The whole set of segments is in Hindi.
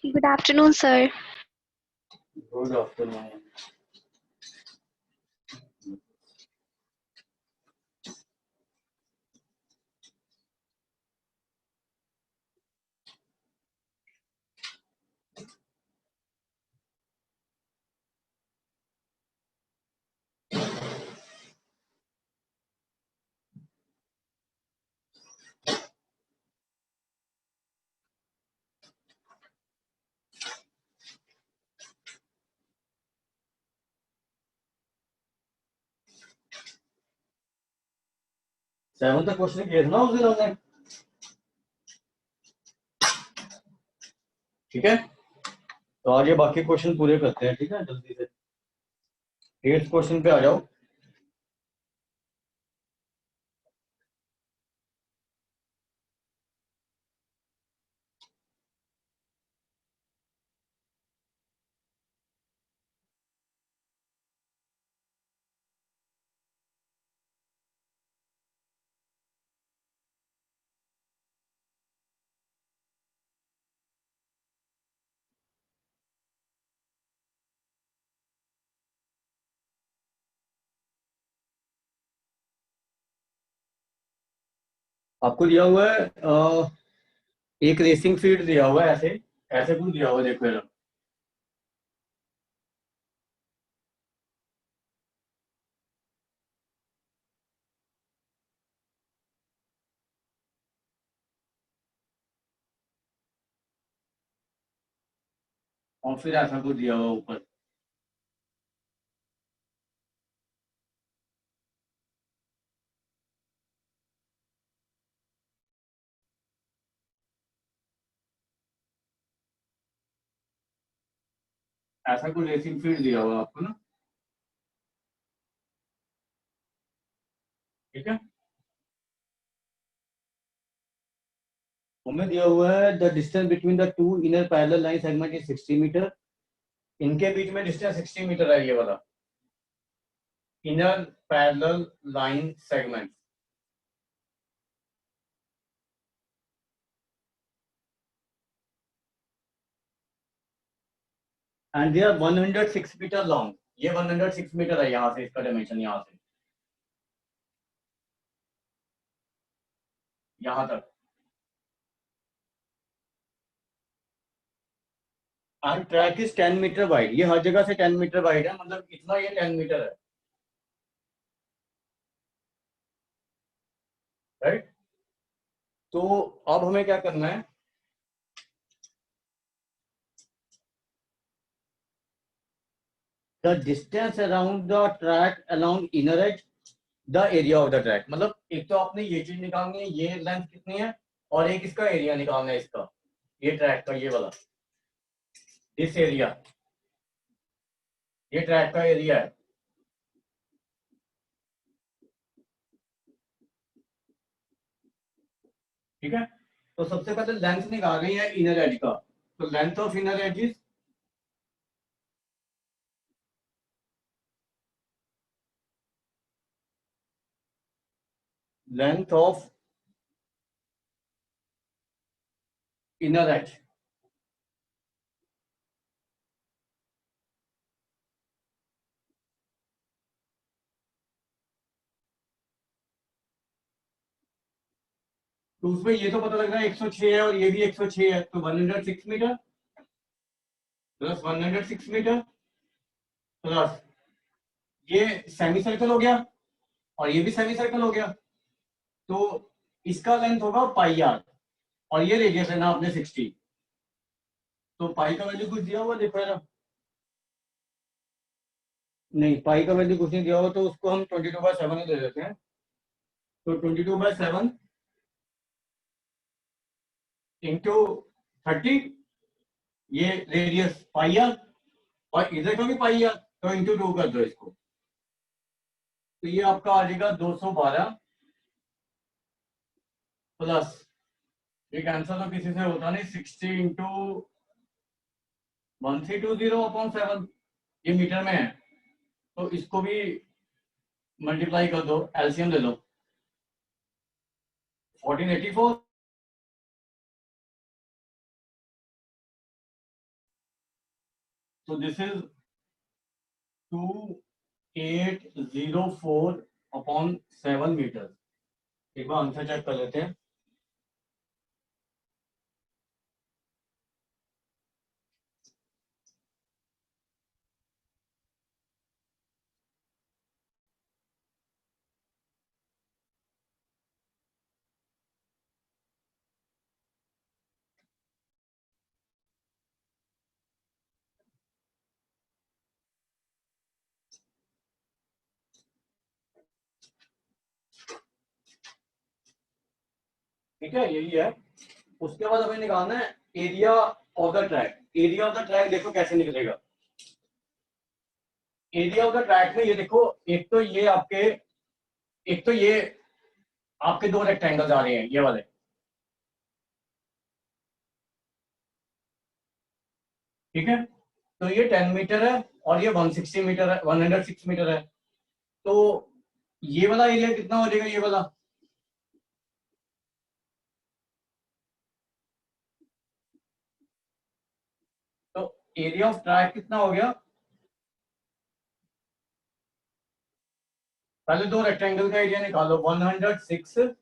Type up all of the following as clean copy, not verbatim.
Good afternoon, sir. Good afternoon. Seven तक क्वेश्चन किए थे ना उस दिन हमने, ठीक है। तो आज ये बाकी क्वेश्चन पूरे करते हैं, ठीक है, जल्दी से। 8th क्वेश्चन पे आ जाओ। आपको दिया हुआ है एक रेसिंग फील्ड दिया हुआ है, ऐसे ऐसे कुछ दिया हुआ है, देखो जरा। और फिर ऐसा कुछ दिया हुआ है ऊपर। ऐसा कुछ रेसिंग फील्ड दिया हुआ है आपको ना, ठीक है। हमें दिया हुआ है the distance between the two inner parallel line segment is 60 metre. इनके बीच में डिस्टेंस 60 मीटर है, ये वाला inner parallel line segment. And they are 106 metre long. ये 106 मीटर है, यहाँ से इसका डायमेंशन, यहाँ से यहाँ तक। And track is 10 metre wide. ये हर जगह से 10 मीटर वाइड है, मतलब इतना ये 10 मीटर है, राइट। तो अब हमें क्या करना है, the distance around the track along inner as the area of the track. मतलब एक तो आपने ये चीज निकालनी है, ये लेंथ कितनी है, और एक इसका एरिया निकालना है, इसका, ये ट्रैक का, ये वाला, दिस एरिया, ये ट्रैक का एरिया है, ठीक है। तो सबसे पहले लेंथ निकाल रही है इनर एज का। तो length of inner as is length of inner as. तो उसमें ये तो पता लग रहा है 106 है, और ये भी 106 है, तो 106 मीटर प्लस 106 मीटर प्लस ये सेमी सर्कल हो गया, और ये भी सेमी सर्कल हो गया। तो इसका लेंथ होगा पाई आर, और ये रेडियस है ना आपने 60। तो पाई का वैल्यू कुछ दिया हुआ, देखो यार। नहीं, पाई का वैल्यू कुछ नहीं दिया हुआ, तो उसको हम 22/7 ही ले लेते हैं। तो 22/7 इंटू 30, ये रेडियस पाई आर, और इधर का भी पाई आर, तो इंटू 2 कर दो इसको। तो ये आपका आ जाएगा 212 प्लस, ये कैंसल तो किसी से होता नहीं, 60 इंटू 1320/7, ये मीटर में है। तो इसको भी मल्टीप्लाई कर दो, एलसीएम ले लो, 1484 so this is 2804 upon 7 meters. एक बार आंसर चेक कर लेते हैं. ठीक है, यही है. उसके बाद हमें निकालना है area of the track. Area of the track देखो कैसे निकलेगा. एरिया ऑफ द ट्रैक में ये देखो, एक तो ये आपके दो रेक्टेंगल्स आ रहे हैं, ये वाले. ठीक है, तो ये 10 मीटर है और ये 160 मीटर है, 106 मीटर है. तो ये वाला एरिया कितना हो जाएगा, ये वाला? तो एरिया ऑफ ट्रैक कितना हो गया? पहले दो रेक्टेंगल का एरिया निकालो. 106,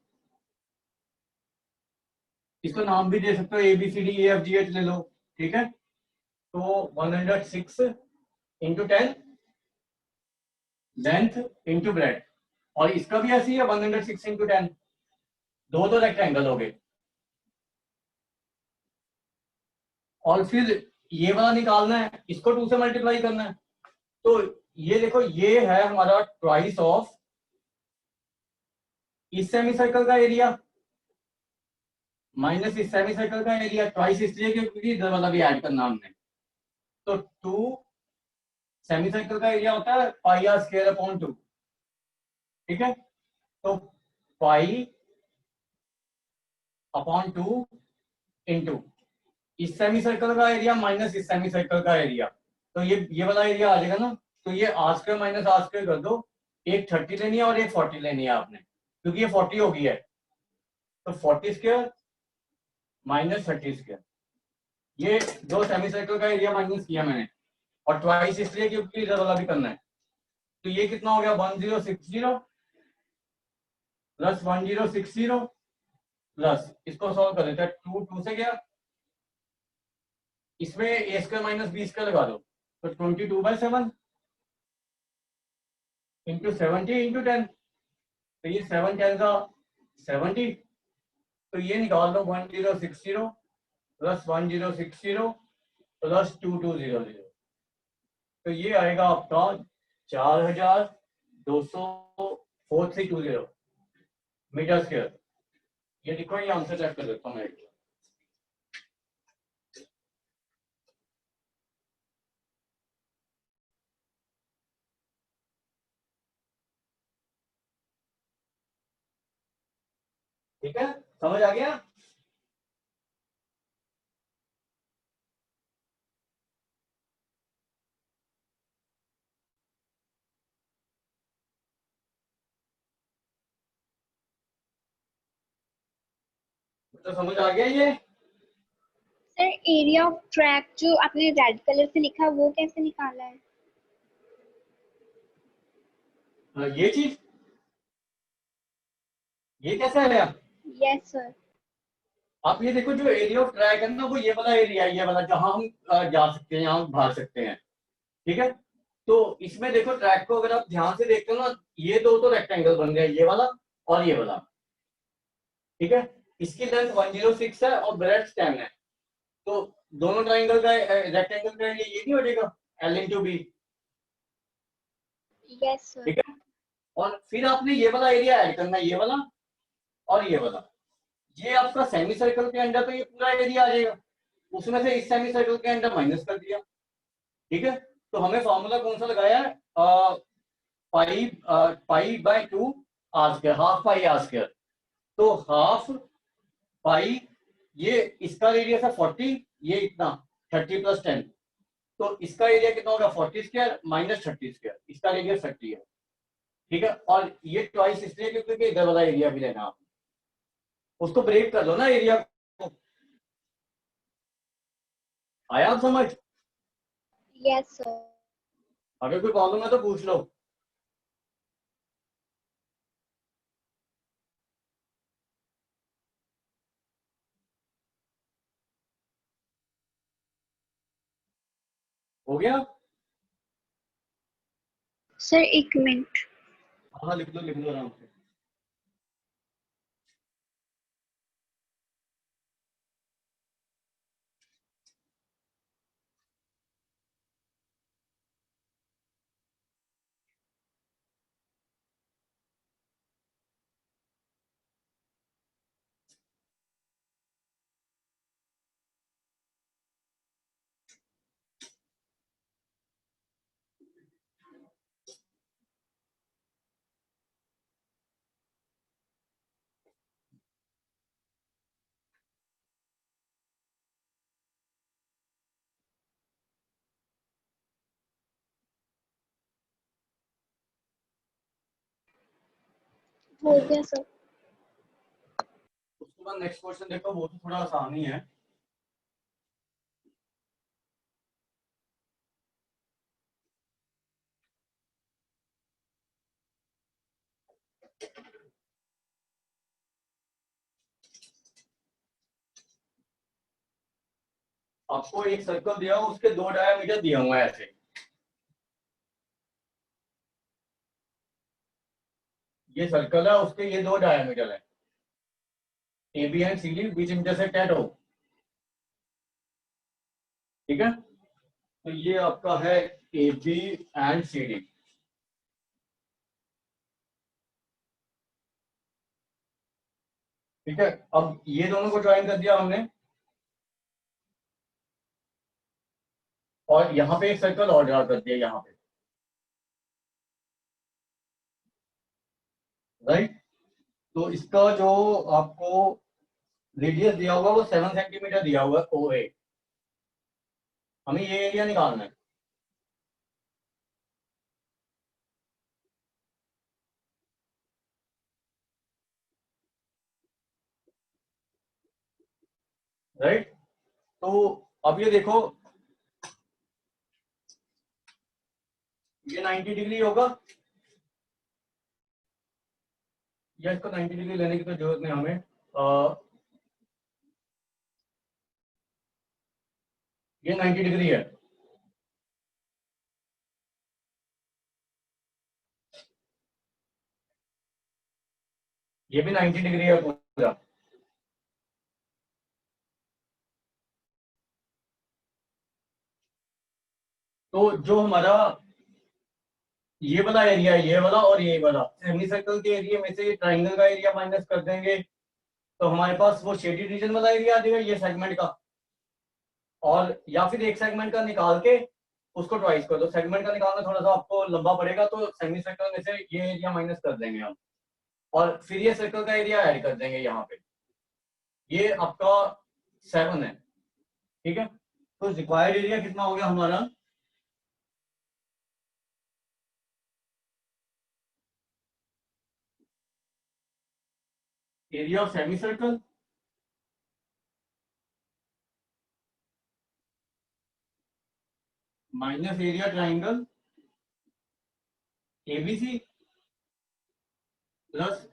इसको नाम भी दे सकते हो, ABCDEFGH ले लो. ठीक है, तो 106 इंटू 10 लेंथ इंटू ब्रेड. और इसका भी ऐसी है 106 इंटू 10. दो रेक्टेंगल हो गए. और फिर ये वाला निकालना है, इसको 2 से मल्टीप्लाई करना है. तो ये देखो, ये है हमारा ट्वाइस ऑफ इस सेमी सर्कल का एरिया माइनस इस सेमी सर्कल का एरिया. ट्वाइस इसलिए क्योंकि इधर वाला भी ऐड करना हमने. तो 2 सेमी सर्कल का एरिया होता है पाई आर स्क्वायर अपॉन 2. ठीक है, तो पाई अपॉन 2 इंटू इस सेमी सर्कल का एरिया माइनस इस सेमी सर्कल का एरिया. तो ये वाला एरिया आ जाएगा ना. तो ये R square minus R square कर दो. एक 30 लेनी है और एक 40 लेनी है आपने, क्योंकि ये 40 हो गई है. तो 40 स्क्वायर माइनस 30 स्क्वायर, ये दो सेमी सर्कल का एरिया माइनस किया मैंने. और ट्वाइस इसलिए क्योंकि इधर वाला भी करना है. तो ये कितना हो गया, 1060 प्लस 1060 प्लस, इसको सॉल्व कर देते हैं. 2 से गया, इसमें ए स्क्वायर माइनस बी स्क्वायर लगा दो. तो 22/7 इंटू 70 इंटू 10. तो ये 7 10 का 70. तो ये निकाल दो 1060 प्लस 1060 प्लस 2200. तो ये आएगा आपका 4220 मीटर स्क्वायर. ये देखो, ये आंसर चेक कर देता हूँ मैं. ठीक है, समझ आ गया? तो समझ आ गया ये? सर एरिया ऑफ ट्रैक जो आपने रेड कलर से लिखा है वो कैसे निकाला है? ये चीज, ये कैसा है? Yes sir. आप ये देखो, जो एरिया ऑफ ट्रैक है ना, वो ये वाला एरिया, ये वाला जहां हम जा सकते हैं, यहाँ भाग सकते हैं. ठीक है, तो इसमें देखो ट्रैक को अगर आप ध्यान से देखते हो ना, ये दो तो रेक्टेंगल बन गए, ये वाला और ये वाला. ठीक है, इसकी लेंथ 106 है और ब्रेड्थ 10 है. तो दोनों ट्राइंगल का रेक्टेंगल का एरिया ये नहीं हो जाएगा, L/B. Yes sir. ठीक है, और फिर आपने ये वाला एरिया ऐड करना है, ये वाला और ये वाला. ये आपका सेमी सर्कल के अंदर, तो ये पूरा एरिया आ जाएगा. उसमें से इस सेमी सर्कल के अंदर माइनस कर दिया. ठीक है, तो हमें फॉर्मूला कौन सा लगाया है? पाई/2 R square, half pi R square. तो हाफ पाई, ये इसका रेडियस है 40, ये इतना 30 प्लस 10. तो इसका एरिया कितना होगा, 40 स्क्वायर माइनस 30 स्क्वायर. इसका रेडियस 30 है. ठीक है, और ये ट्वाइस इसलिए क्योंकि इधर वाला एरिया भी लेना. आप उसको ब्रेक कर लो ना एरिया को. आया आप समझ? Yes sir. अगर कोई प्रॉब्लम है तो पूछ लो। हो गया? सर एक मिनट। हाँ लिख लो आराम से। हो गया सर। उसके बाद नेक्स्ट क्वेश्चन देखो, वो तो थोड़ा आसान ही है। आपको एक सर्कल दिया हुआ, उसके 2 डायमीटर दिया हुआ है ऐसे। ये सर्कल है, उसके ये 2 डायमीटर है, A B and C D, बीच इंटरसेक्ट एट ओ। ठीक है, तो ये आपका है A B and C D. ठीक है, अब ये दोनों को ज्वाइन कर दिया हमने, और यहाँ पे एक सर्कल और ड्रा कर दिया यहाँ पे। राइट, तो इसका जो आपको रेडियस दिया हुआ वो 7 सेंटीमीटर दिया हुआ है ओ ए। हमें ये एरिया निकालना है। राइट, तो अब ये देखो, ये 90 डिग्री होगा, या इसको 90 डिग्री लेने की तो जरूरत नहीं हमें। ये 90 डिग्री है, ये भी 90 डिग्री है पूरा। तो जो हमारा ये वाला एरिया, ये वाला और ये वाला, सेमी सर्कल के एरिया में से ट्राइंगल का एरिया माइनस कर देंगे, तो हमारे पास वो शेडेड रीजन वाला एरिया आ जाएगा, ये सेगमेंट का। और या फिर एक सेगमेंट का निकाल के उसको ट्वाइस कर दो। सेगमेंट का निकालना थोड़ा सा आपको लंबा पड़ेगा, तो सेमी सर्कल में से ये एरिया माइनस कर देंगे हम, और फिर ये सर्कल का एरिया ऐड कर देंगे यहाँ पे। ये आपका 7 है। ठीक है, तो रिक्वायर्ड एरिया कितना हो गया हमारा? Area of semi circle minus area triangle ABC plus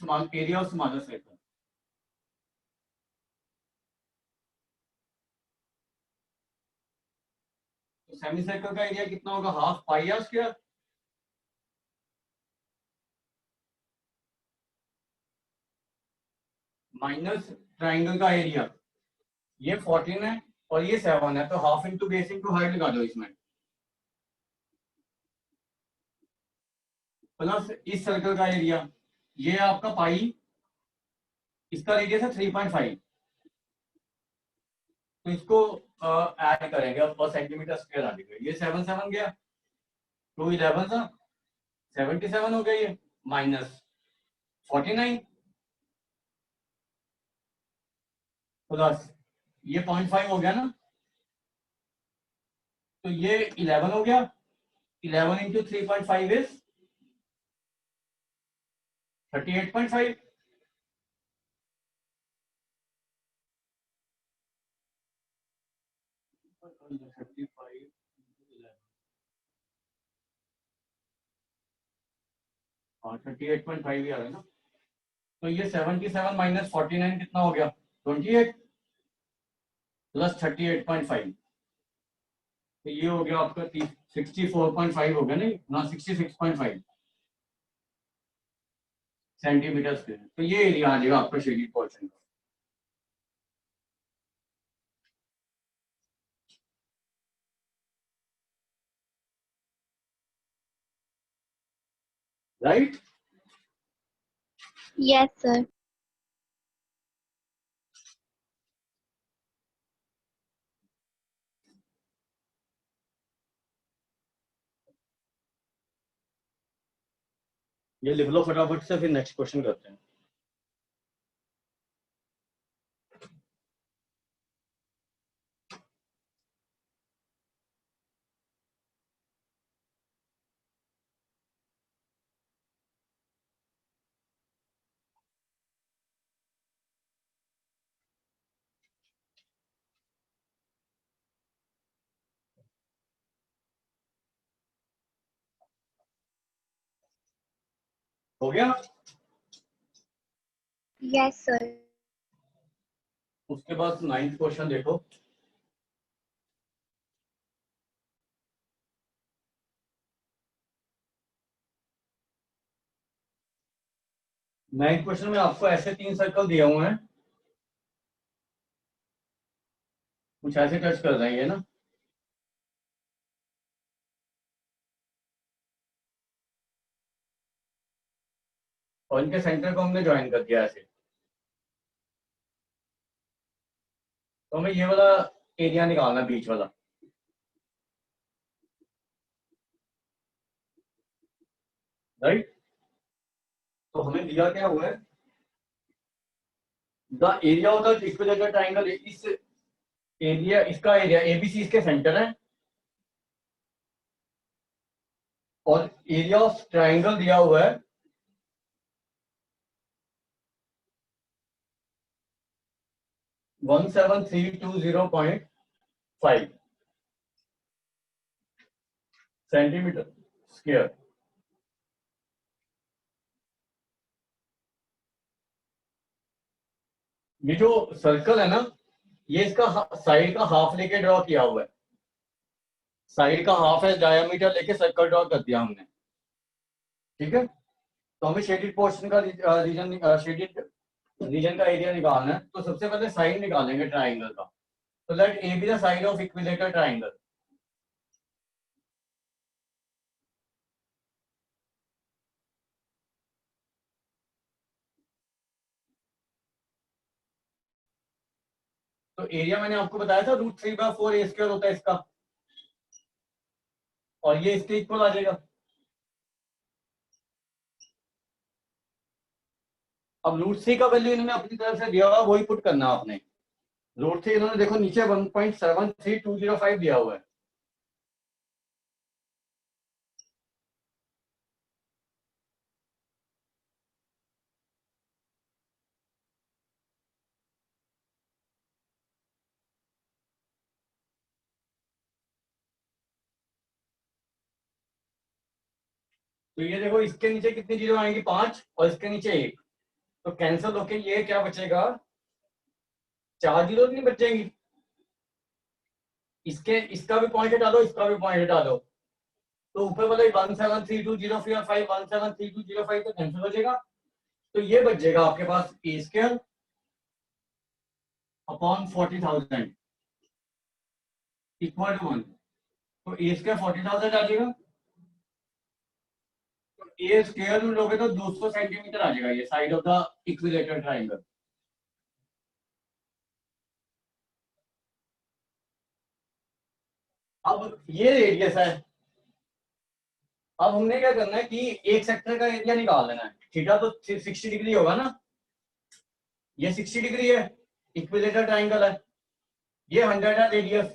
small area of smaller circle. तो सेमी सर्कल का एरिया कितना होगा? Half pi R square minus triangle का एरिया, ये 14 है और ये 7 है, तो half into base into height लगा दो इसमें, प्लस इस सर्कल का एरिया, ये आपका पाई, इसका रेडियस है 3.5, तो इसको ऐड करेंगे अब पर सेंटीमीटर स्क्वायर आ जाएगा। ये 7 7 गया, 2 11 था, 77 हो गया, ये माइनस 49 प्लस ये 0.5 हो गया ना, तो ये 11 हो गया। 11 इंटू 3.5 इज 38.5। हाँ 38.5 ही आ रहा है ना। तो ये 77 माइनस 49 कितना हो गया? 28 प्लस 38.5, तो ये हो गया आपका 64.5 हो गया, नहीं ना 66.5 सेंटीमीटर स्क्वायर। तो ये एरिया आ जाएगा आपका शेडिड पोर्शन का। राइट? Yes sir. ये लिख लो फटाफट से, फिर नेक्स्ट क्वेश्चन करते हैं। हो गया? Yes sir. उसके बाद 9th क्वेश्चन देखो। नाइन्थ क्वेश्चन में आपको ऐसे 3 सर्कल दिए हुए हैं, कुछ ऐसे टच कर रहे हैं ये ना, और इनके सेंटर को हमने ज्वाइन कर दिया ऐसे। तो हमें ये वाला एरिया निकालना, बीच वाला। राइट? तो हमें दिया क्या हुआ है, the area of the equilateral triangle, इस एरिया, इसका एरिया एबीसी इसके सेंटर है, और एरिया ऑफ ट्राइंगल दिया हुआ है 17320.5 सेंटीमीटर स्क्वायर। ये जो सर्कल है ना, ये इसका साइड का हाफ लेके ड्रॉ किया हुआ है, साइड का हाफ है डायमीटर लेके सर्कल ड्रॉ कर दिया हमने। ठीक है? तो हमें शेडिड पोर्शन का रीजन, शेडिड रीजन का एरिया निकालना है। तो सबसे पहले साइड निकालेंगे ट्राइंगल का। तो let A B the side of equilateral triangle. तो एरिया मैंने आपको बताया था √3/4 ए स्क्वायर होता है इसका, और ये इसके इक्वल आ जाएगा। अब √3 का वैल्यू इन्होंने अपनी तरफ से दिया हुआ, वही पुट करना है आपने। √3 इन्होंने देखो नीचे 1.73205 दिया हुआ है। तो ये देखो, इसके नीचे कितनी जीरो आएंगी? 5, और इसके नीचे 1। तो कैंसिल होके ये क्या बचेगा? 4 जीरो नहीं बचेंगी। इसके, इसका भी पॉइंट हटा दो, इसका भी पॉइंट हटा दो। तो ऊपर वाले 1732005 1732005 तो कैंसिल हो जाएगा। तो ये बच जाएगा आपके पास ए स्क्वायर अपॉन 40,000 इक्वल टू 1। तो ए स्क्वायर 40,000 आ जाएगा। तो ए स्क्वायर में लोगे तो 200 सेंटीमीटर आ जाएगा ये side of the equilateral triangle. अब ये रेडियस है। अब हमने क्या करना है कि एक सेक्टर का एरिया निकाल लेना है। थीटा तो 60 डिग्री होगा ना, ये 60 डिग्री है, इक्विलेटरल ट्राइंगल है, ये 100 है रेडियस।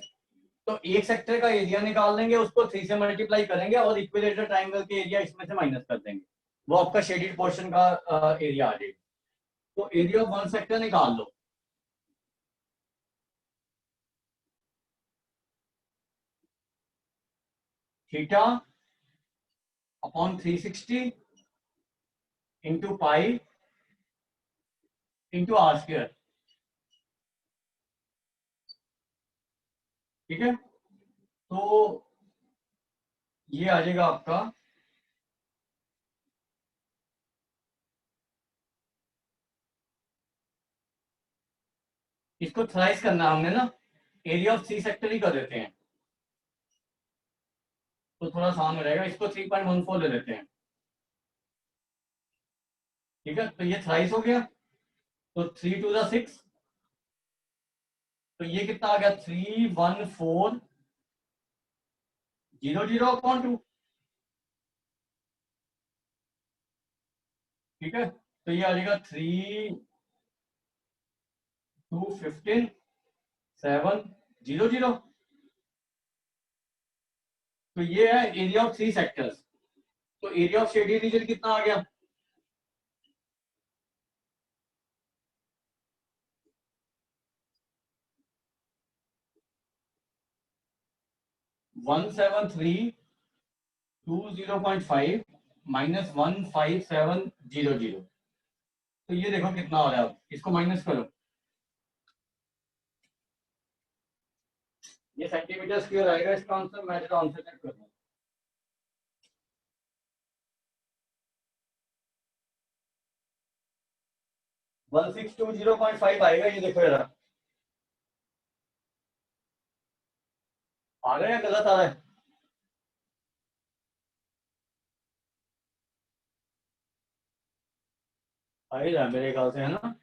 तो एक सेक्टर का एरिया निकाल लेंगे, उसको 3 से मल्टीप्लाई करेंगे, और इक्विलेटरल ट्राइंगल के एरिया इसमें से माइनस कर देंगे, वो आपका शेडिड पोर्शन का एरिया आ जाएगा। तो एरिया ऑफ वन सेक्टर निकाल लो। Theta upon 360 into pi into R square, ठीक है। तो ये आ जाएगा आपका इसको थ्राइस करना हमने ना, एरिया ऑफ सी सेक्टर ही कर देते हैं तो थोड़ा आसान हो जाएगा। इसको 3.14 ले लेते हैं, ठीक है। तो ये थ्राइस हो गया, तो 3 टू द 6, तो ये कितना आ गया 31400/2, ठीक है। तो ये आ जाएगा 3 2 15 700। तो ये है एरिया ऑफ 3 सेक्टर्स। तो एरिया ऑफ शेडेड रीजन कितना आ गया, 17320.5 माइनस 15700। तो ये देखो कितना हो रहा है, अब इसको माइनस करो, ये सेंटीमीटर स्क्वायर आएगा इसका आंसर। मैं जरा आंसर चेक कर दूं, 1620.5 आएगा। ये देखो जरा, आ रहा है या गलत आ रहा है? आ ही रहा है मेरे ख्याल से, है ना।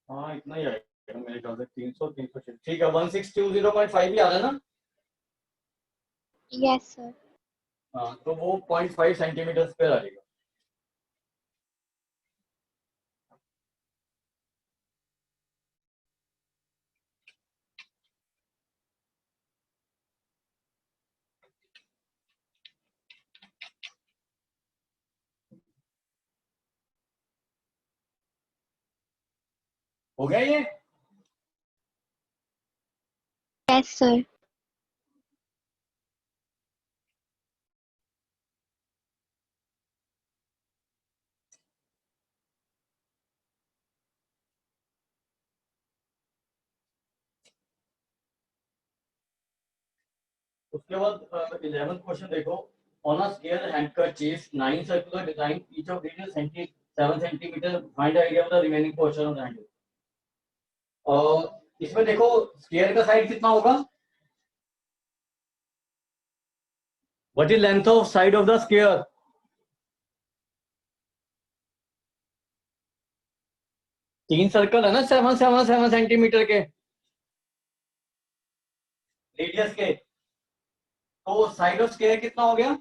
हाँ इतना ही आएगा मेरे ख्याल से, 300 ठीक है, 1620.5 ही आ रहा है ना। Yes sir. हाँ तो वो 0.5 सेंटीमीटर स्क्वायर आ जाएगा। हो गया ये। Yes sir. उसके बाद 11th क्वेश्चन देखो, on a square handkerchief 9 circular design each of radius 7 centimetre, find the area of the remaining portion of the handle. और इसमें देखो स्क्वायर का साइड कितना होगा, what is length of side of the square, तीन सर्कल है ना 7 7 7 सेंटीमीटर के रेडियस के, तो साइड ऑफ स्क्वायर कितना हो गया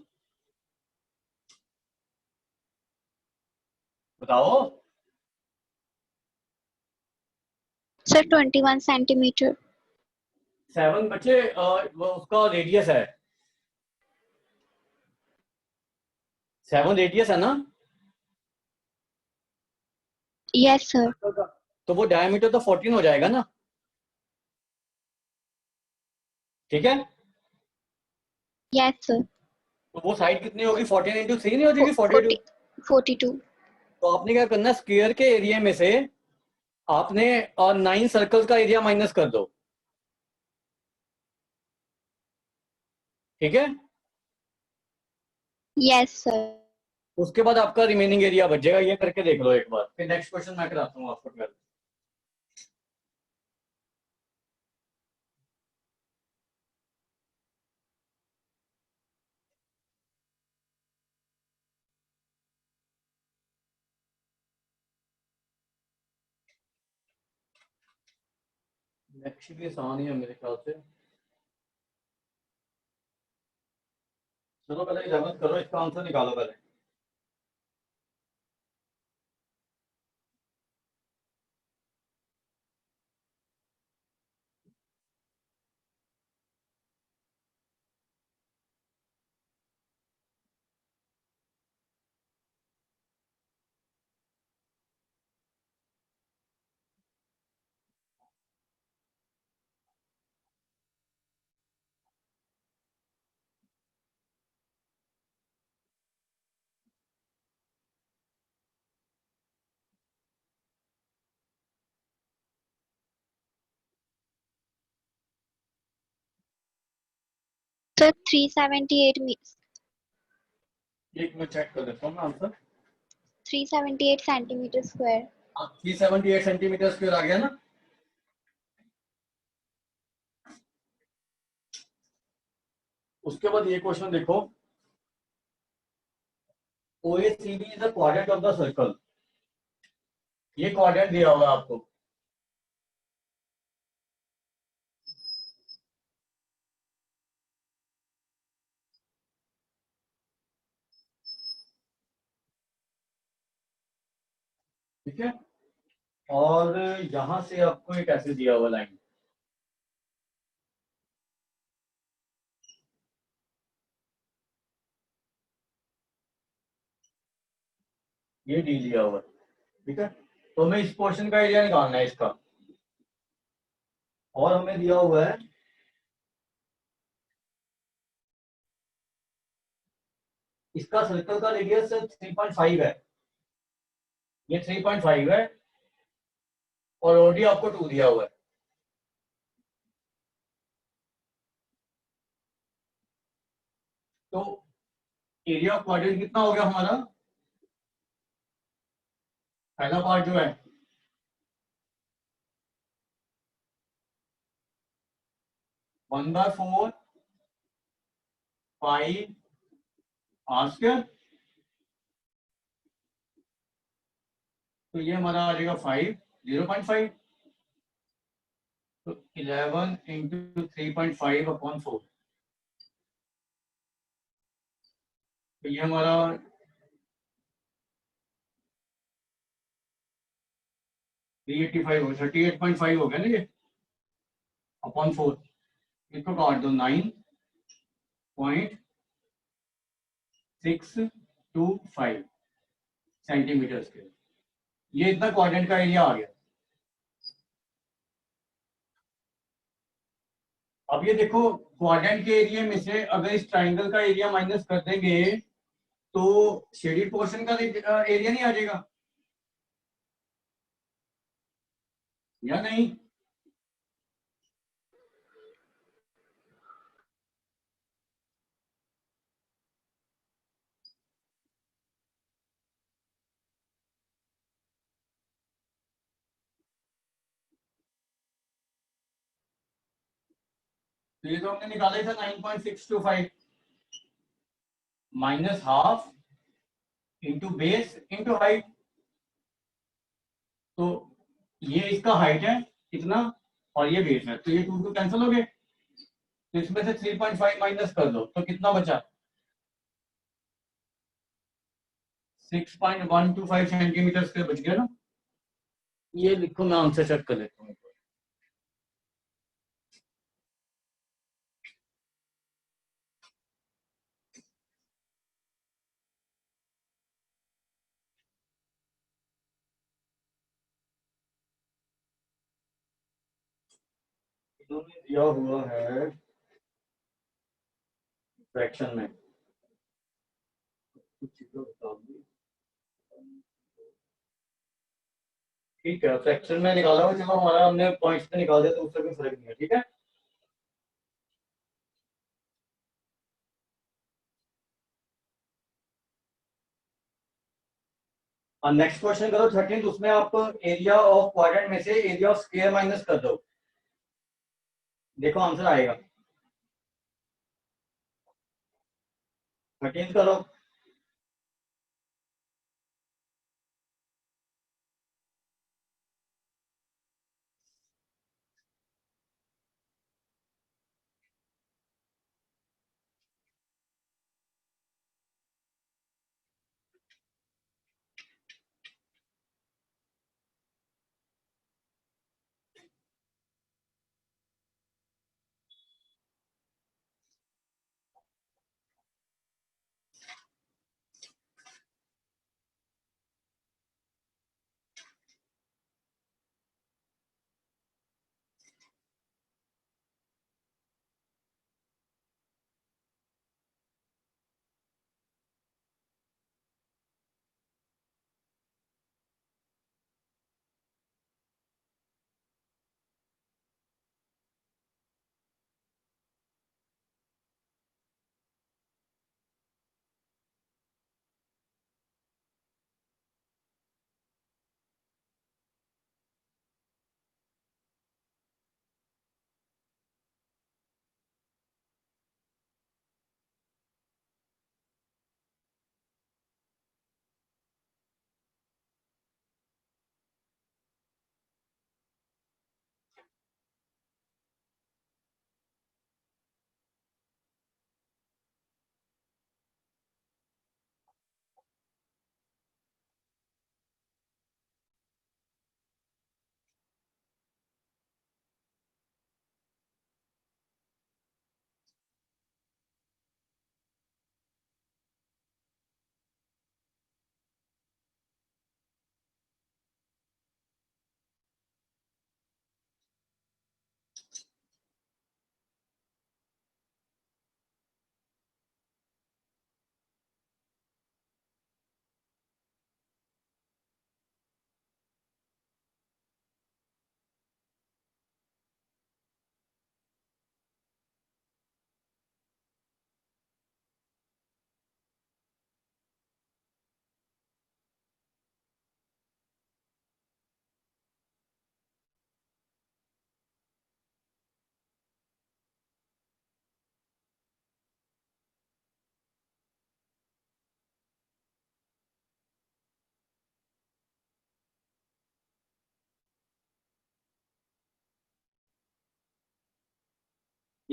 बताओ। Sir 21 centimetre. 7 बच्चे वो उसका रेडियस है, 7 रेडियस है ना। Yes sir. तो वो डायमीटर तो 14 हो जाएगा ना, ठीक है। Yes sir. तो वो साइड कितनी होगी, 14 × 3 नहीं हो जाएगी 42। 42। तो आपने क्या करना है, स्क्वायर के एरिया में से आपने 9 सर्कल का एरिया माइनस कर दो, ठीक है। Yes sir. उसके बाद आपका रिमेनिंग एरिया बच जाएगा। ये करके देख लो एक बार, फिर नेक्स्ट क्वेश्चन मैं कराता हूँ आपको ट्वेल्थ। नेक्स्ट भी आसान ही है मेरे ख्याल से। चलो पहले 11th करो, इसका आंसर निकालो पहले। तो 378 एक मिनट चेक कर देता हूँ मैं answer. 378 centimetre square. 378 centimetre square आ गया ना। उसके बाद ये क्वेश्चन देखो, OACD is the quadrant of the circle. ये क्वाड्रेंट दिया हुआ है आपको। ठीक है, और यहां से आपको एक ऐसे दिया हुआ लाइन, ये डी दिया हुआ है। ठीक है, तो हमें इस पोर्शन का एरिया निकालना है इसका, और हमें दिया हुआ है इसका सर्कल का रेडियस 3.5 है, ये 3.5 है, और ओडी आपको 2 दिया हुआ है। तो एरिया ऑफ क्वाड्रेंट कितना हो गया हमारा, पहला पार्ट जो है 1/4 पाई आर स्क्वायर, तो ये हमारा आ जाएगा 5, 0.5, तो 11 इंटू 3.5/4, तो ये हमारा 385 हो, 38.5 हो गया ना ये, अपॉन 4, इसको काट दो 9.625 सेंटीमीटर स्क्वायर। ये इतना क्वाड्रेंट का एरिया आ गया। अब ये देखो, क्वाड्रेंट के एरिया में से अगर इस ट्राइंगल का एरिया माइनस कर देंगे तो शेडेड पोर्शन का एरिया नहीं आ जाएगा या नहीं? तो ये तो हमने निकाला था 9.625 minus half into base into height, तो ये इसका हाइट है कितना और ये बेस है, तो ये 2 कैंसिल हो गए, तो इसमें से 3.5 माइनस कर दो तो कितना बचा, 6.125 सेंटीमीटर स्क्वायर बच गया ना। ये लिखो, मैं आंसर चेक कर लेता हूँ। इन्होंने दिया हुआ है फ्रैक्शन में, ठीक है, फ्रैक्शन में निकाला हुआ, चलो हमारा हमने पॉइंट्स पे निकाल दिया तो उससे कोई फर्क नहीं है। ठीक है, और नेक्स्ट क्वेश्चन करो 13, उसमें आप एरिया ऑफ क्वाड्रेंट में से एरिया ऑफ स्क्वायर माइनस कर दो, देखो आंसर आएगा। 13 करो।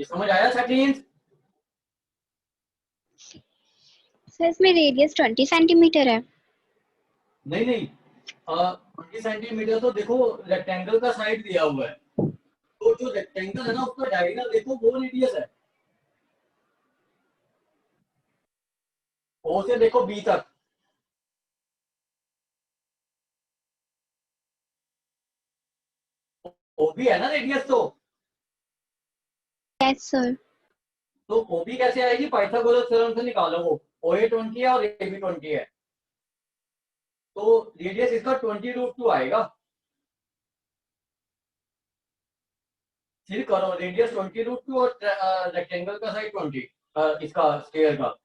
ये समझ आया 13? सर इसमें रेडियस 20 सेंटीमीटर है। नहीं नहीं, 20 सेंटीमीटर तो देखो रेक्टेंगल का साइड दिया हुआ है, तो जो रेक्टेंगल है ना उसका डायगोनल देखो वो रेडियस है। ओ से देखो बी तक, ओ भी है ना रेडियस यस सर। तो ओ भी कैसे आएगी, पाइथागोरस थ्योरम से निकालो वो। ओ ए 20 है और ए बी 20 है, तो रेडियस इसका 20√2 आएगा। फिर करो रेडियस 20√2 और रेक्टेंगल का साइड 20, इसका स्क्वायर का,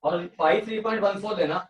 और पाई 3.14 लेना।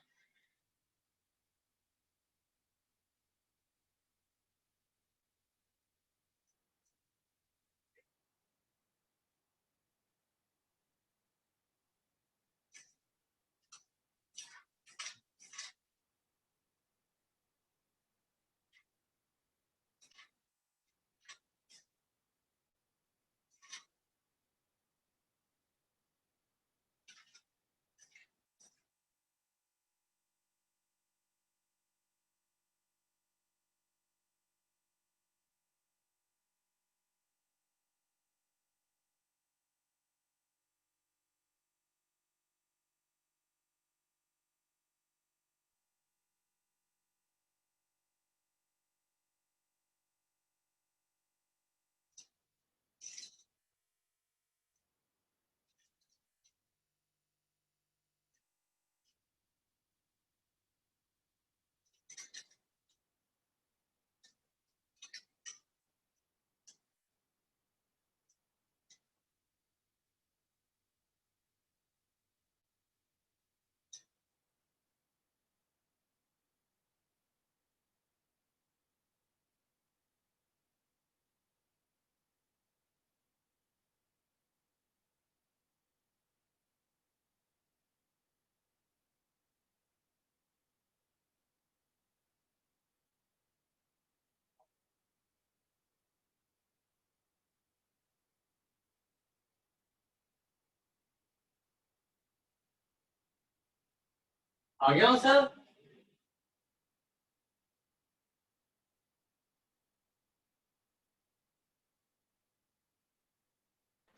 आ गया आंसर?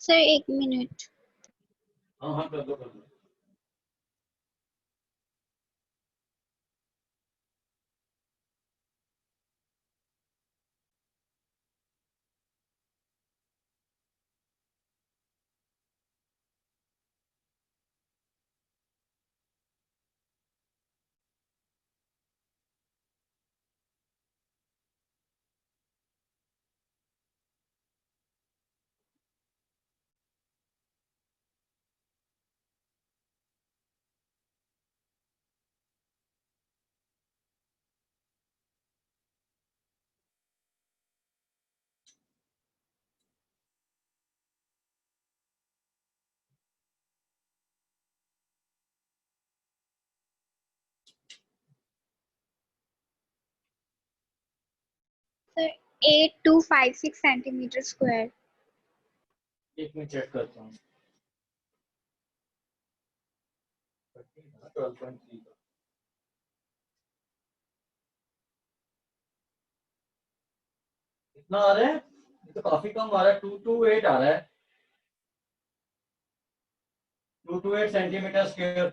सर एक मिनट। हाँ हाँ, कर दो कर दो। Sir 8256 centimetre square. एक मिनट चेक करता हूँ। 12.3 का कितना आ रहा है? ये तो काफी कम आ रहा है, 228 आ रहा है, 228 सेंटीमीटर स्क्वायर।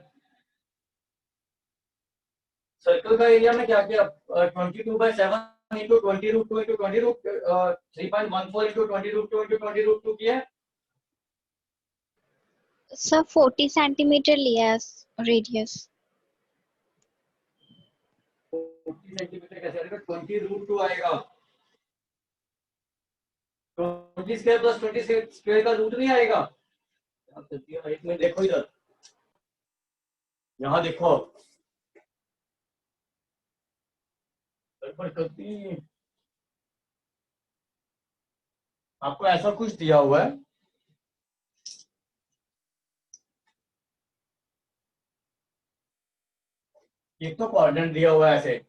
सर्कल का एरिया में क्या किया, 22/7 इंटू 20√2 इंटू 3.14 इंटू 20√2 इंटू 20√2 किया है। सर 40 सेंटीमीटर लिया है रेडियस। 40 सेंटीमीटर कैसे आएगा, 20√2 आएगा। 20 स्क्वायर प्लस 20 स्क्वायर का रूट नहीं आएगा। एक मिनट देखो इधर, यहाँ देखो, गड़बड़ करती। आपको ऐसा कुछ दिया हुआ है, एक तो क्वाड्रेंट दिया हुआ है ऐसे,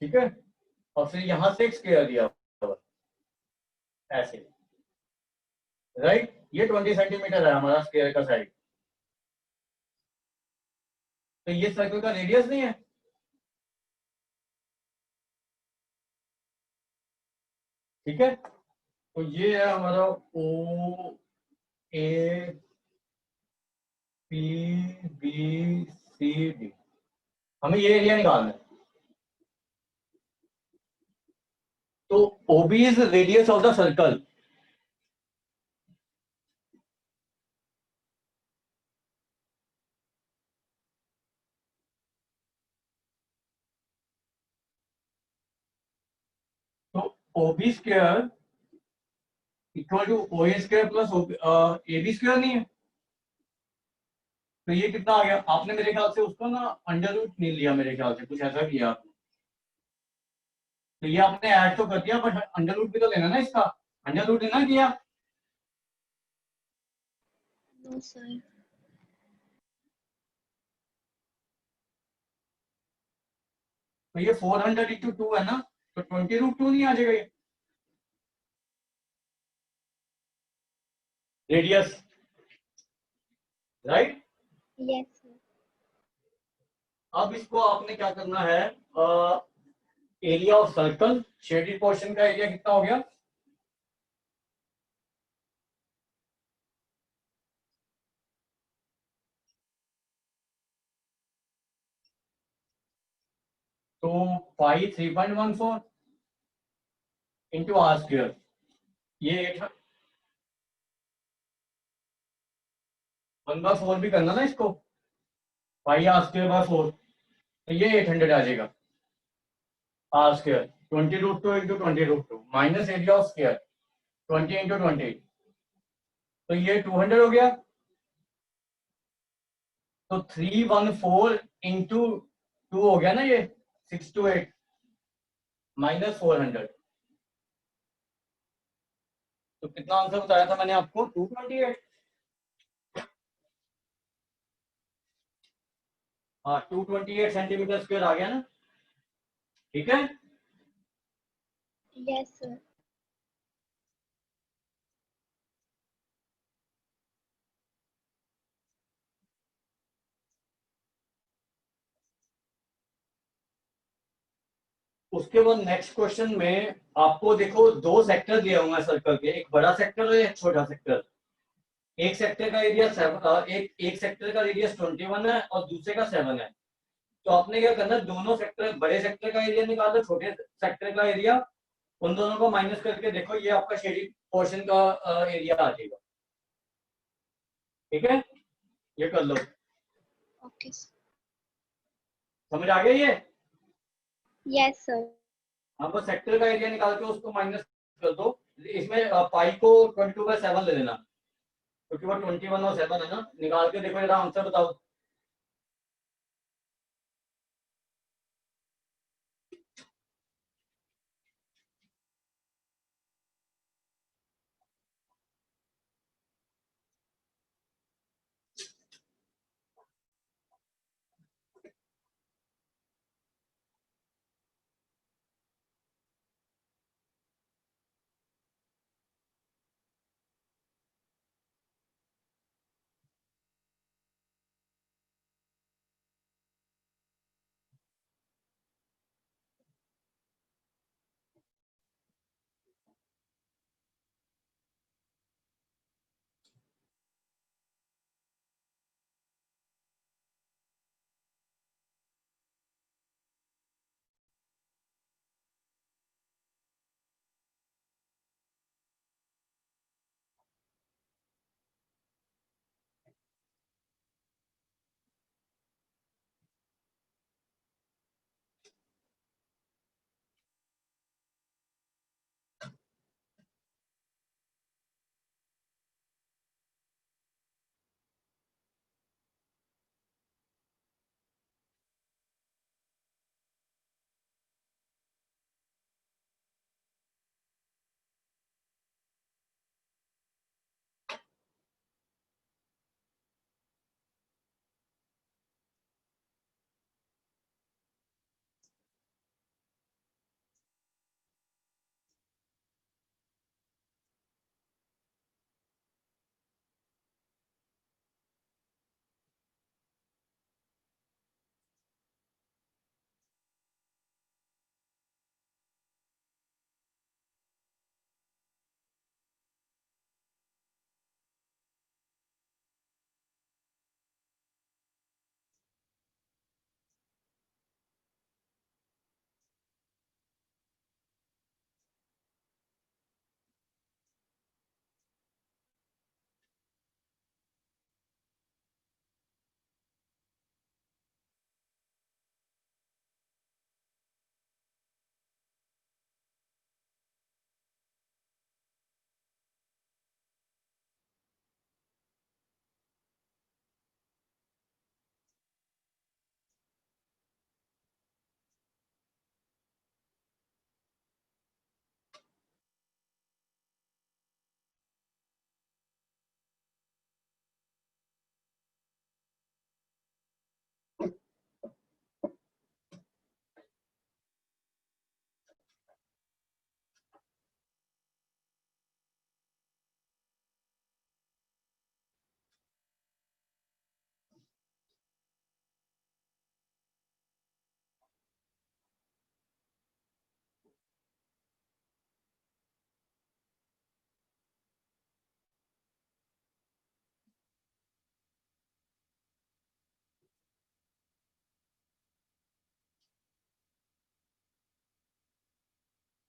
ठीक है, और फिर यहां से एक स्क्वायर दिया हुआ ऐसे, राइट। ये 20 सेंटीमीटर है हमारा स्क्वायर का साइड, तो ये सर्कल का रेडियस नहीं है। ठीक है, तो ये है हमारा O A P B C D, हमें ये एरिया निकालना है। तो OB is radius of the circle, तो OB square equal to O A square plus A B square नहीं है। तो ये कितना आ गया, आपने मेरे ख्याल से उसको ना अंडर रूट नहीं लिया, मेरे ख्याल से कुछ ऐसा किया आपने। तो ये आपने ऐड तो कर दिया, बट अंडर रूट भी तो लेना ना इसका, अंडर रूट लेना किया। No sir. तो ये 400 इंटू 2 है ना, तो 20√2 नहीं आ जाएगा ये रेडियस, राइट। Yes sir. अब इसको आपने क्या करना है, area of circle, shaded portion का एरिया कितना हो गया, तो पाई 3.14 इंटू आर स्क्वायर, ये 1/4 भी करना ना इसको, पाई आर स्क्वायर बाय 4, तो ये 800 आ जाएगा R square. 20√2 into 20√2 minus area of square 20 into 20, तो ये 200 हो गया। तो 314 इंटू 2 हो गया ना ये 628 माइनस 400, तो कितना आंसर बताया था मैंने आपको, 228। हाँ, 228 सेंटीमीटर स्क्वायर आ गया ना, ठीक है। Yes sir. उसके बाद नेक्स्ट क्वेश्चन में आपको देखो दो सेक्टर दिया हुआ है सर्कल के, एक बड़ा सेक्टर और एक छोटा सेक्टर। एक सेक्टर का एरिया एक सेक्टर का रेडियस 21 है और दूसरे का 7 है। तो आपने क्या करना है, दोनों सेक्टर, बड़े सेक्टर का एरिया निकालो, छोटे सेक्टर का एरिया, उन दोनों को माइनस करके देखो, ये आपका शेडिंग पोर्शन का एरिया आ जाएगा। ठीक है, ये कर लो, ओके सर। समझ आ गया ये। Yes sir. आपको सेक्टर का एरिया निकाल के उसको माइनस कर दो, इसमें पाई को 22/7 ले लेना, क्योंकि वो 21 और 7 है ना। निकाल के देखो, जरा आंसर बताओ।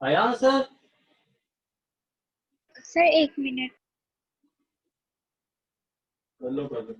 आया आंसर? Sir 1 minute. कर लो कर लो।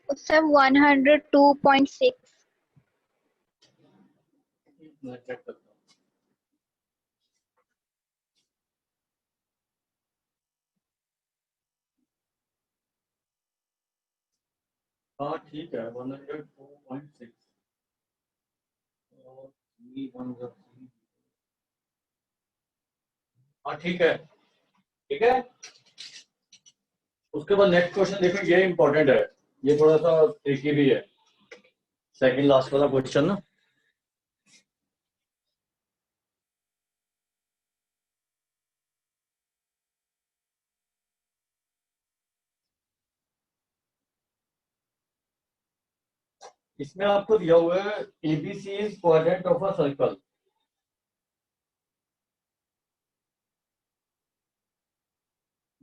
सर 102.6। मैं चेक करता हूँ। हाँ ठीक है 104.6 और 3 हाँ ठीक है ठीक है। उसके बाद नेक्स्ट क्वेश्चन देखो, ये इंपॉर्टेंट है, ये थोड़ा सा ट्रिकी भी है, सेकंड लास्ट वाला क्वेश्चन ना। इसमें आपको दिया हुआ है ABC is quadrant of a circle.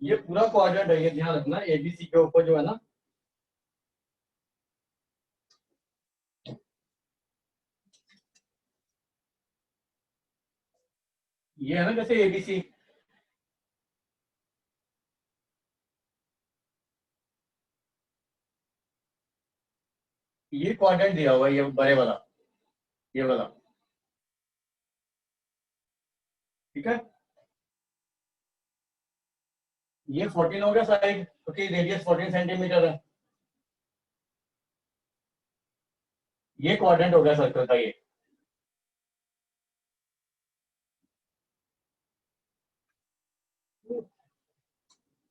ये पूरा क्वाड्रेंट है, ये ध्यान रखना, एबीसी के ऊपर जो है ना, ये है ना जैसे एबीसी, ये क्वाड्रेंट दिया हुआ है, ये बड़े वाला, ये वाला, ठीक है। ये 14 हो गया साइड, क्योंकि रेडियस 14 सेंटीमीटर है। ये क्वाड्रेंट हो गया सर्कल का, ये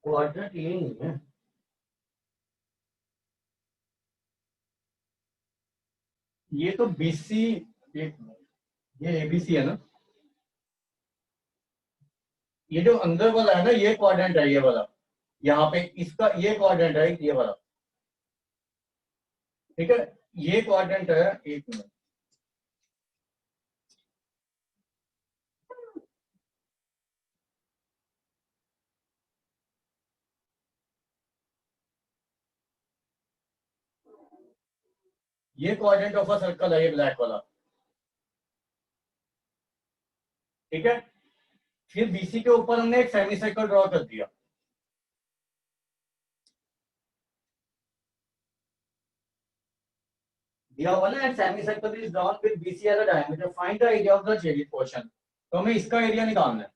क्वाड्रेंट ये नहीं है, ये तो बीसी, ये एबीसी है ना, ये जो अंदर वाला है ना ये क्वाड्रेंट है, ये वाला, यहाँ पे इसका ये क्वाड्रेंट है, ये वाला, ठीक है। ये क्वाड्रेंट है, एक मिनट, ये क्वाड्रेंट ऑफ अ सर्कल है, ये ब्लैक वाला, ठीक है। फिर बीसी के ऊपर हमने एक सेमी सर्कल ड्रॉ कर दिया, दिया हुआ ना, semi circle is drawn with BC as a diameter, find the area of the shaded portion. तो हमें इसका एरिया निकालना है,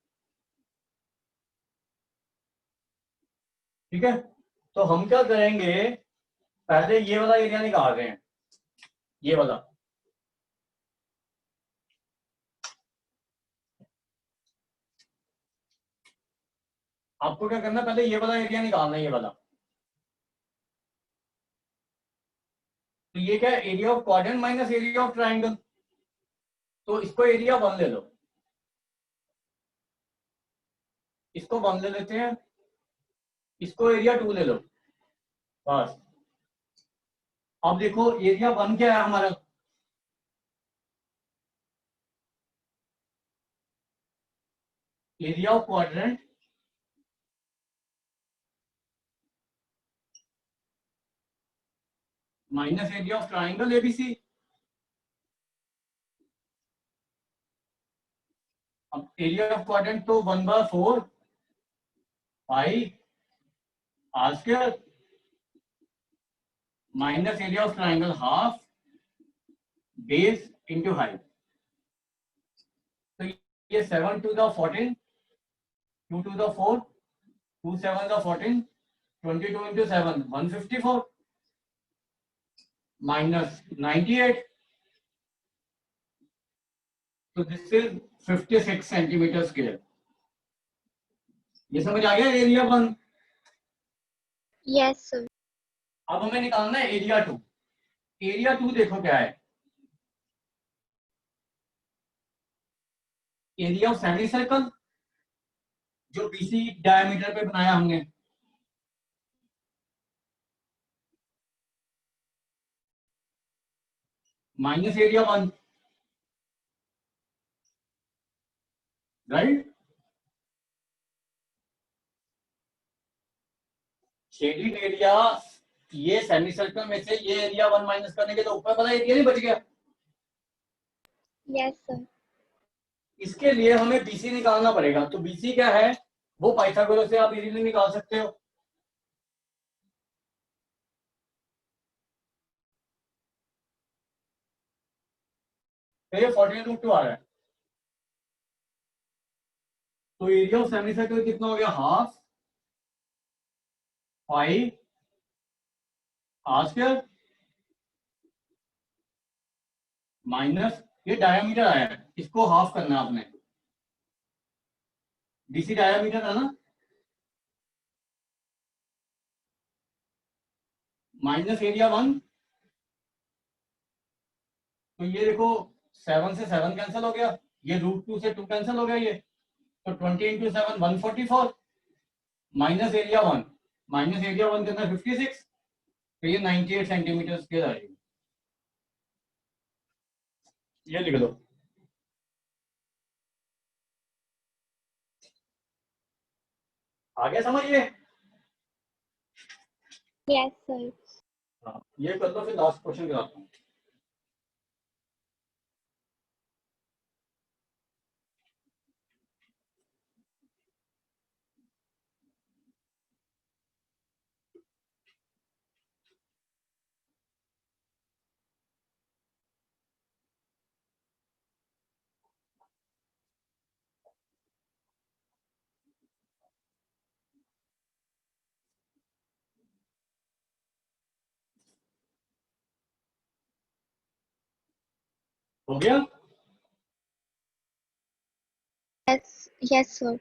ठीक है। तो हम क्या करेंगे, पहले ये वाला एरिया निकाल रहे हैं, ये वाला, आपको क्या करना है, पहले ये वाला एरिया निकालना है, ये वाला। तो ये क्या है, area of quadrant minus area of triangle, तो इसको एरिया 1 ले लो, इसको 1 ले लेते हैं, इसको एरिया 2 ले लो, बस। अब देखो एरिया 1 क्या है हमारा, area of quadrant minus area of triangle ABC. अब एरिया ऑफ क्वाड्रेंट तो 1/4 pi R square minus area of triangle half base into height. तो ये 7 to the 14, 2 to the 4, 2 7 the 14, 22 into 7 154 minus 98. So this is 56 centimetre square. ये समझ आ गया एरिया 1। Yes sir. अब हमें निकालना है एरिया 2। एरिया 2 देखो क्या है, एरिया ऑफ सेमी सर्कल जो बीसी डायमीटर पे बनाया हमने, minus area 1, right. Shading area, ये सेमी सर्कल में से ये एरिया 1 माइनस करने के तो ऊपर वाला एरिया नहीं बच गया। Yes sir. इसके लिए हमें बीसी निकालना पड़ेगा। तो बीसी क्या है, वो पाइथागोरस से आप इजीली निकाल सकते हो। तो ये 14√2 आ रहा है। तो एरिया ऑफ सेमी सर्कल कितना हो गया, half pi R square minus ये डायमीटर आया है, इसको हाफ करना है आपने। बीसी डायमीटर है ना, माइनस एरिया 1। तो ये देखो 7 से 7 कैंसिल हो गया, ये √2 से 2 कैंसिल हो गया ये। तो 20 into 7 144 minus area 1, minus area 1 के अंदर 56, तो ये 98 सेंटीमीटर स्क्वायर आएगी। ये लिख लो। आगे समझिए। Yes sir. हाँ, ये कर लो, फिर लास्ट क्वेश्चन कराता हूँ। हो गया। Yes yes sir.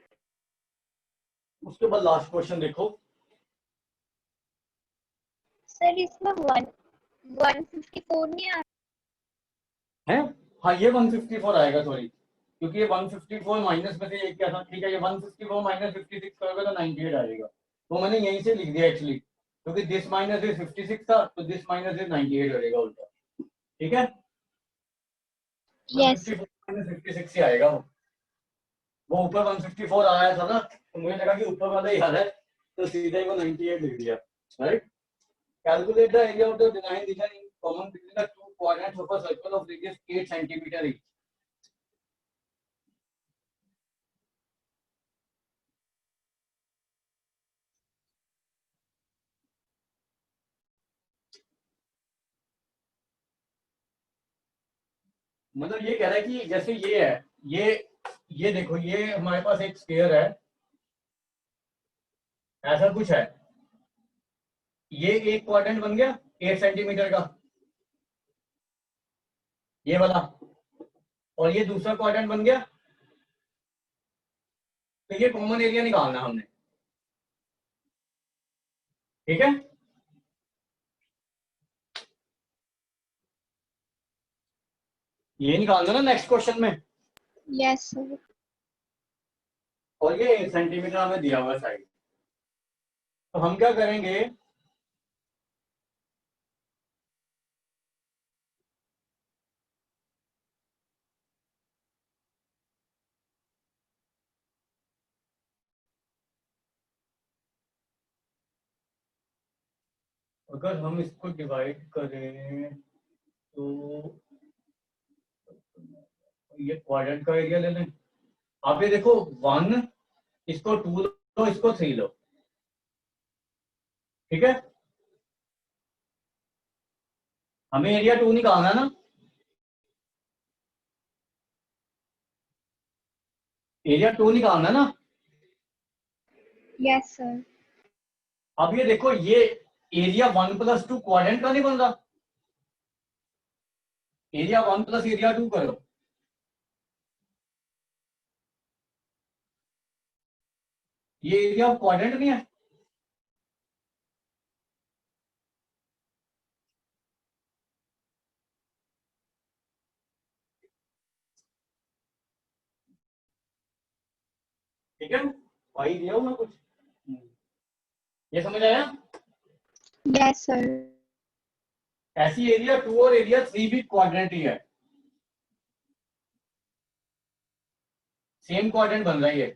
उसके बाद लास्ट क्वेश्चन देखो। सर इसमें 154 नहीं आ है, हाँ ये 154 आएगा, सॉरी, क्योंकि ये 154 माइनस में से एक क्या था। ठीक है, ये 154 माइनस 56 करोगे तो 98 आएगा। तो मैंने यहीं से लिख दिया एक्चुअली, क्योंकि दिस माइनस इज 56 था, तो दिस माइनस इज 98 रहेगा उल्टा। ठीक है, यस 154 माइनस 56 ही आएगा। वो ऊपर 154 आया था ना, तो मुझे लगा कि ऊपर वाला ही आ रहा है, तो सीधा ही वो 98 लिख दिया, right. Calculate the area of the benign region in common between the two quadrants of a circle of radius 8 centimeter each. मतलब ये कह रहा है कि जैसे ये है, ये देखो, ये हमारे पास एक स्फीयर है, ऐसा कुछ है, ये एक क्वाड्रेंट बन गया 8 सेंटीमीटर का, ये वाला, और ये दूसरा क्वाड्रेंट बन गया। तो ये कॉमन एरिया निकालना हमने, ठीक है। ये निकालना ना नेक्स्ट क्वेश्चन में, यस सर। और ये 8 सेंटीमीटर हमें दिया हुआ साइड। तो हम क्या करेंगे, अगर हम इसको डिवाइड करें तो ये क्वाड्रेंट का एरिया ले लें। आप ये देखो 1, इसको 2 लो, इसको 3 लो, ठीक है। हमें एरिया 2 निकालना है ना, एरिया 2 निकालना है ना। Yes sir. अब ये देखो, ये एरिया 1 + 2 क्वाड्रेंट का नहीं बन रहा, एरिया 1 + एरिया 2 करो। ये एरिया क्वाड्रेंट नहीं है। ठीक है, वही दिया हूं मैं कुछ। ये समझ आया। Yes sir. ऐसी एरिया 2 और एरिया 3 भी क्वाड्रेंट ही है, सेम क्वाड्रेंट बन रहा है ये।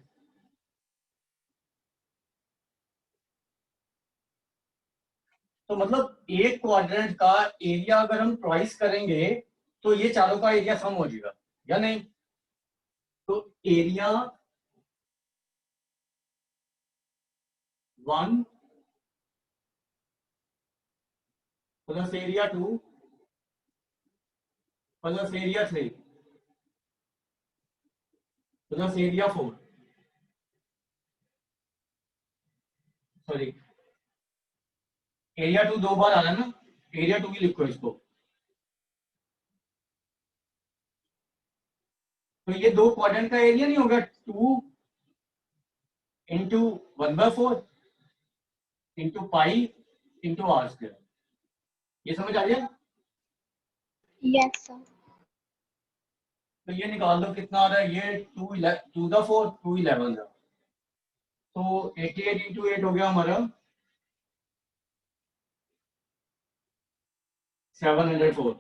तो मतलब एक क्वाड्रेंट का एरिया अगर हम ट्वाइस करेंगे तो ये चारों का एरिया सम हो जाएगा या नहीं। तो area 1 + area 2 + area 3 + area 4, sorry area 2 दो बार आ रहा है ना, एरिया 2 ही लिखो इसको। तो ये दो क्वाड्रेंट का एरिया नहीं होगा 2 × 1/4 × पाई × r²। ये समझ आ गया। Yes sir. तो ये निकाल दो कितना आ रहा है, ये 2 × 4 2 11 है। तो 88 × 8 हो गया हमारा 704।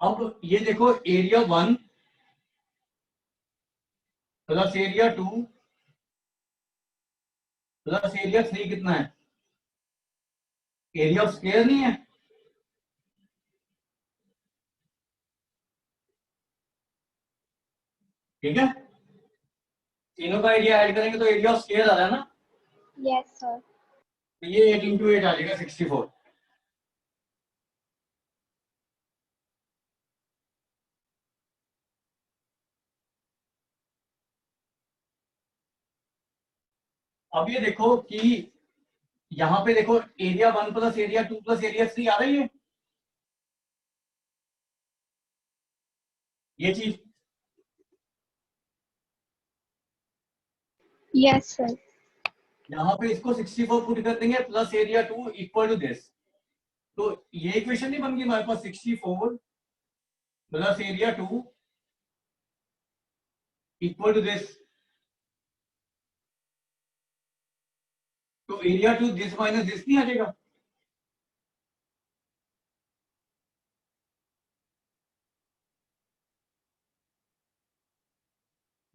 अब ये देखो एरिया 1 + एरिया 2 + एरिया 3 कितना है, एरिया ऑफ स्क्वायर नहीं है। ठीक है, तीनों का एरिया ऐड करेंगे तो एरिया ऑफ स्क्वायर आ रहा है ना। Yes sir. तो ये 8 × 8 आ जाएगा 64। अब ये देखो कि यहां पे देखो एरिया 1 + एरिया 2 + एरिया 3 आ रही है ये चीज। Yes sir. यहाँ पे इसको 64 पुट कर देंगे + एरिया 2 = दिस। तो ये इक्वेशन नहीं बन गई हमारे पास, 64 + एरिया 2 = दिस। तो एरिया 2 दिस माइनस दिस नहीं आ जाएगा।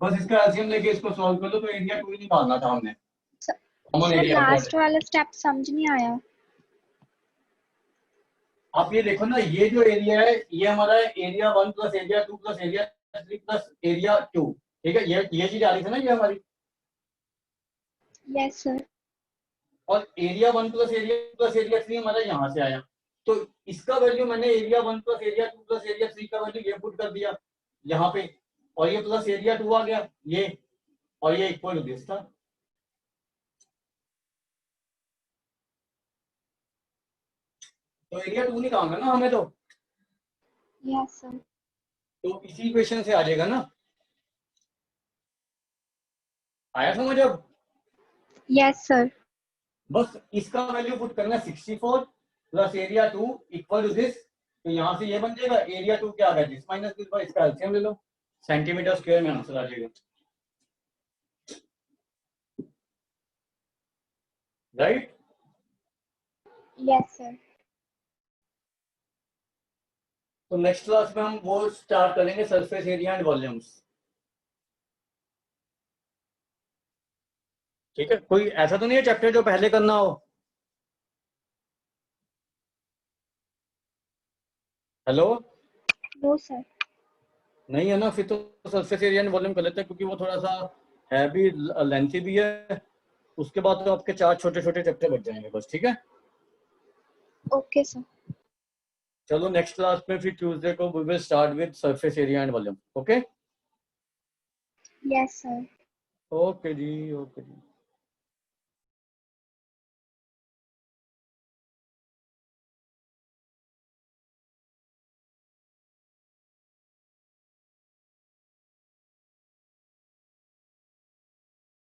बस इसका एलसीएम लेके इसको सॉल्व कर दो, तो एरिया 2 ही निकालना था हमने, common sir area last quadrant. वाला स्टेप समझ नहीं आया। आप ये देखो ना, ये जो एरिया है ये हमारा एरिया 1 + एरिया 2 + एरिया 3 + एरिया 2। ठीक है, ये चीज आ रही थी ना ये हमारी। Yes sir. और एरिया 1 + एरिया 2 + एरिया 3 हमारा यहाँ से आया। तो इसका वैल्यू मैंने एरिया 1 + एरिया 2 + एरिया 3 का वैल्यू ये पुट कर दिया यहाँ पे, और ये प्लस एरिया 2 आ गया ये, और ये इक्वल टू दिस था। तो एरिया 2 निकालना ना हमें, तो यस सर। इसी इक्वेशन से आ जाएगा ना। आया समझ अब। Yes sir. बस इसका वैल्यू पुट करना 64 + एरिया 2 = दिस। तो यहां से ये बन जाएगा एरिया 2 क्या आ गया, दिस माइनस दिस, पर इसका एलसीएम ले लो, सेंटीमीटर स्क्वायर में आंसर आ जाएगा। राइट। Yes sir. तो नेक्स्ट क्लास में हम वो स्टार्ट करेंगे, सरफेस एरिया एंड वॉल्यूम्स। ठीक है, कोई ऐसा तो नहीं है चैप्टर जो पहले करना हो? हेलो? No sir. नहीं है ना, फिर तो सरफेस एरिया एंड वॉल्यूम कर लेते हैं, क्योंकि वो थोड़ा सा है भी, लेंथी भी है। उसके बाद तो आपके 4 छोटे छोटे चैप्टर बच जाएंगे बस। ठीक है, ओके सर। चलो नेक्स्ट क्लास में फिर ट्यूसडे को we will start with surface area and volume. Okay? Yes sir. Okay जी, ओके जी।